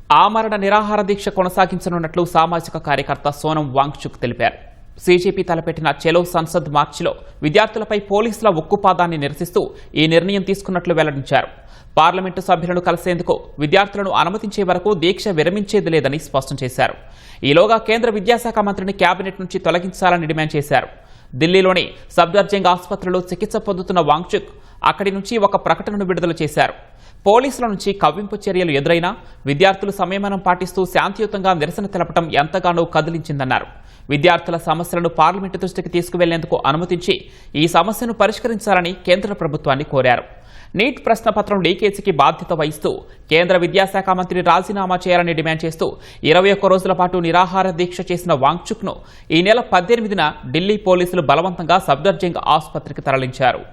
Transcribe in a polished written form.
ఆమరణ నిరాహార దీక్ష కొనసాగించనున్నట్లు సామాజిక కార్యకర్త సోనం వాంగ్చుక్ తెలిపారు. సీజేపీ తలపెట్టిన చెలో సంసద్ మార్చిలో విద్యార్థులపై పోలీసుల ఉక్కుపాదాన్ని నిరసిస్తూ ఈ నిర్ణయం తీసుకున్నట్లు వెల్లడించారు. పార్లమెంటు సభ్యులను కలిసేందుకు విద్యార్థులను అనుమతించే వరకు దీక్ష విరమించేది లేదని స్పష్టం చేశారు. ఈలోగా కేంద్ర విద్యాశాఖ మంత్రిని కేబినెట్ నుంచి తొలగించాలని డిమాండ్ చేశారు. ఢిల్లీలోని సఫ్దర్జంగ్ ఆసుపత్రిలో చికిత్స పొందుతున్న వాంగ్చుక్ అక్కడి నుంచి ఒక ప్రకటనను విడుదల చేశారు. పోలీసుల నుంచి కవ్వింపు చర్యలు ఎదురైనా విద్యార్థులు సంయమనం పాటిస్తూ శాంతియుతంగా నిరసన తెలపడం ఎంతగానో కదిలించిందన్నారు. విద్యార్థుల సమస్యలను పార్లమెంటు దృష్టికి తీసుకువెళ్లేందుకు అనుమతించి ఈ సమస్యను పరిష్కరించాలని కేంద్ర ప్రభుత్వాన్ని కోరారు. నీట్ ప్రశ్నపత్రం లీకేజీకి బాధ్యత వహిస్తూ కేంద్ర విద్యాశాఖ మంత్రి రాజీనామా చేయాలని డిమాండ్ చేస్తూ 21 రోజుల పాటు నిరాహార దీక్ష చేసిన వాంగ్చుక్ను ఈ నెల 18న ఢిల్లీ పోలీసులు బలవంతంగా సఫ్దర్జంగ్ ఆసుపత్రికి తరలించారు.